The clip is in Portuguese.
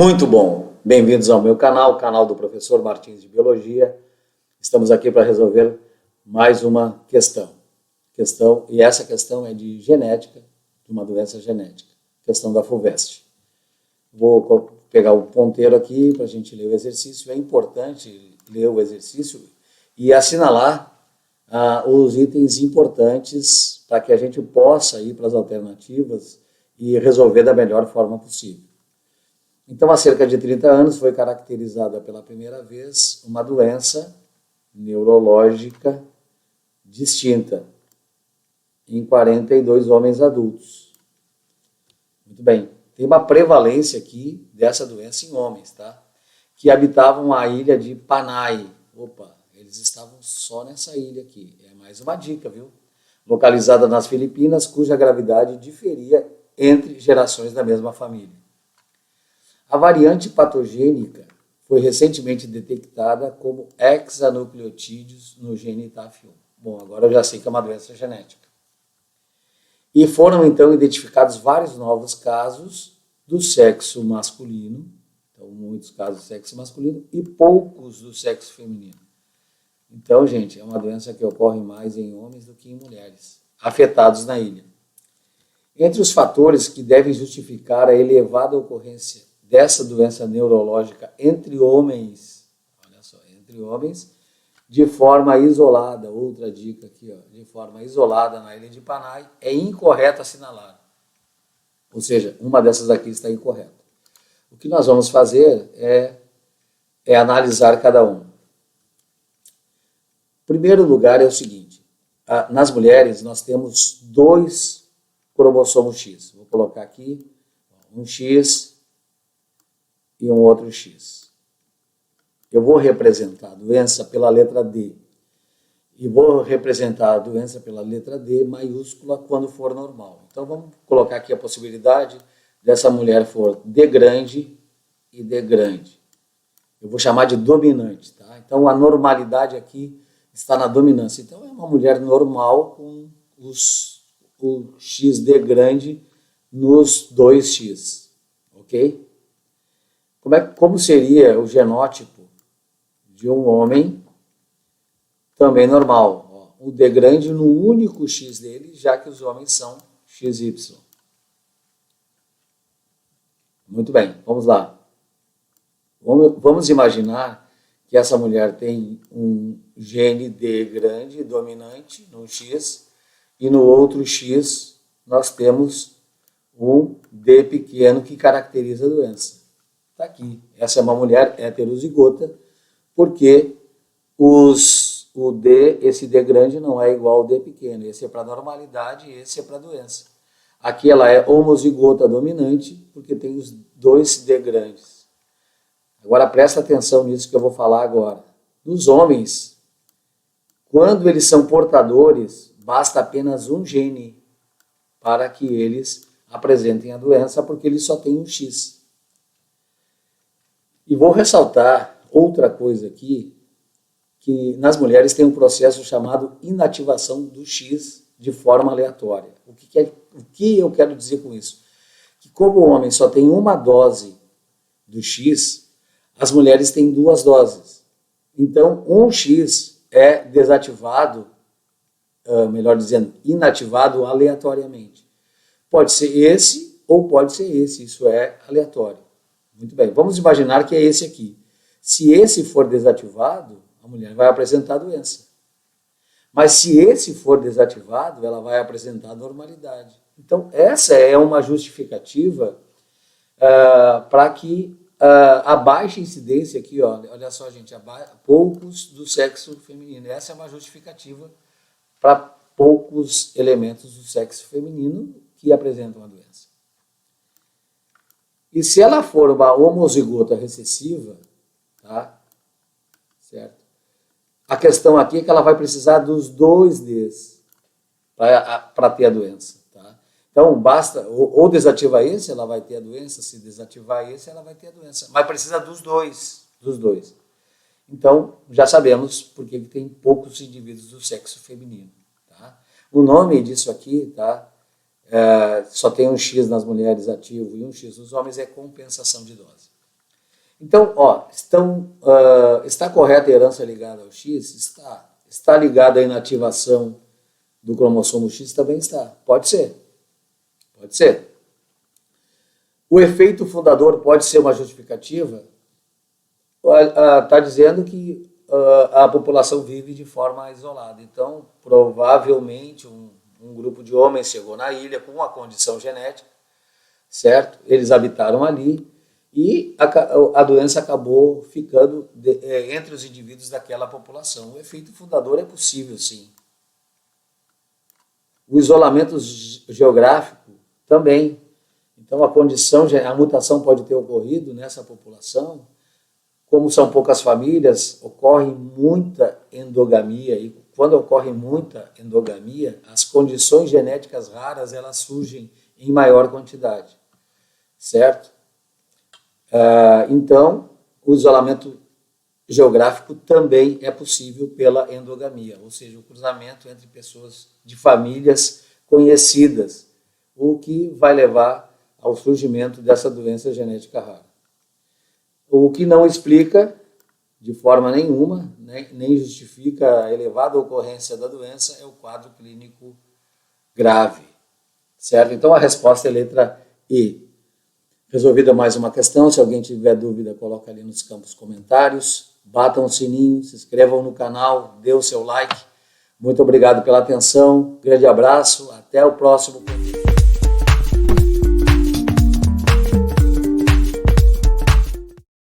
Muito bom! Bem-vindos ao meu canal, o canal do professor Martins de Biologia. Estamos aqui para resolver mais uma questão. E essa questão é de genética, de uma doença genética, questão da FUVEST. Vou pegar o ponteiro aqui para a gente ler o exercício. É importante ler o exercício e assinalar os itens importantes para que a gente possa ir para as alternativas e resolver da melhor forma possível. Então, há cerca de 30 anos, foi caracterizada pela primeira vez uma doença neurológica distinta em 42 homens adultos. Muito bem. Tem uma prevalência aqui dessa doença em homens, tá? Que habitavam a ilha de Panay. Opa, eles estavam só nessa ilha aqui. É mais uma dica, viu? Localizada nas Filipinas, cuja gravidade diferia entre gerações da mesma família. A variante patogênica foi recentemente detectada como hexanucleotídeos no gene TAF1. Bom, agora eu já sei que é uma doença genética. E foram então identificados vários novos casos do sexo masculino, então muitos casos do sexo masculino e poucos do sexo feminino. Então, gente, é uma doença que ocorre mais em homens do que em mulheres, afetados na ilha. Entre os fatores que devem justificar a elevada ocorrência dessa doença neurológica entre homens, olha só, entre homens, de forma isolada, outra dica aqui, ó, de forma isolada na ilha de Panay, é incorreto assinalar. Ou seja, uma dessas aqui está incorreta. O que nós vamos fazer é analisar cada um. Em primeiro lugar é o seguinte, nas mulheres nós temos 2 cromossomos X. Vou colocar aqui um X e um outro X. Eu vou representar a doença pela letra D. E vou representar a doença pela letra D maiúscula quando for normal. Então vamos colocar aqui a possibilidade dessa mulher for D grande e D grande. Eu vou chamar de dominante, tá? Então a normalidade aqui está na dominância. Então é uma mulher normal com o XD grande nos 2X, ok? Como seria o genótipo de um homem também normal? Ó, o D grande no único X dele, já que os homens são XY. Muito bem, vamos lá. Vamos imaginar que essa mulher tem um gene D grande, dominante, no X, e no outro X nós temos um D pequeno que caracteriza a doença. Está aqui. Essa é uma mulher heterozigota, porque esse D grande não é igual ao D pequeno. Esse é para normalidade e esse é para doença. Aqui ela é homozigota dominante, porque tem os 2 D grandes. Agora presta atenção nisso que eu vou falar agora. Nos homens, quando eles são portadores, basta apenas um gene para que eles apresentem a doença, porque eles só têm um X. E vou ressaltar outra coisa aqui, que nas mulheres tem um processo chamado inativação do X de forma aleatória. O que eu quero dizer com isso? Que como o homem só tem uma dose do X, as mulheres têm 2 doses. Então, um X é desativado, melhor dizendo, inativado aleatoriamente. Pode ser esse ou pode ser esse, isso é aleatório. Muito bem, vamos imaginar que é esse aqui. Se esse for desativado, a mulher vai apresentar a doença. Mas se esse for desativado, ela vai apresentar a normalidade. Então, essa é uma justificativa para que a baixa incidência aqui, ó, olha só, gente, poucos do sexo feminino. Essa é uma justificativa para poucos elementos do sexo feminino que apresentam a doença. E se ela for uma homozigota recessiva, tá? Certo? A questão aqui é que ela vai precisar dos 2 Ds para ter a doença. Tá? Então, basta, ou desativa esse, ela vai ter a doença, se desativar esse, ela vai ter a doença. Mas precisa dos dois. Então, já sabemos por que tem poucos indivíduos do sexo feminino. Tá? O nome disso aqui, tá? Só tem um X nas mulheres ativo e um X nos homens, é compensação de dose. Então, ó, está correta a herança ligada ao X? Está. Está ligada à inativação do cromossomo X? Também está. Pode ser. Pode ser. O efeito fundador pode ser uma justificativa? Está dizendo que a população vive de forma isolada. Então, provavelmente, um grupo de homens chegou na ilha com uma condição genética, certo? Eles habitaram ali e a doença acabou ficando entre os indivíduos daquela população. O efeito fundador é possível, sim. O isolamento geográfico também. Então, a mutação pode ter ocorrido nessa população. Como são poucas famílias, ocorre muita endogamia, e quando ocorre muita endogamia, as condições genéticas raras, elas surgem em maior quantidade, certo? Então, o isolamento geográfico também é possível pela endogamia, ou seja, o cruzamento entre pessoas de famílias conhecidas, o que vai levar ao surgimento dessa doença genética rara. O que não explica, de forma nenhuma, nem justifica a elevada ocorrência da doença, é o quadro clínico grave, certo? Então, a resposta é a letra E. Resolvida mais uma questão, se alguém tiver dúvida, coloca ali nos campos comentários, batam o sininho, se inscrevam no canal, dê o seu like. Muito obrigado pela atenção, grande abraço, até o próximo convite.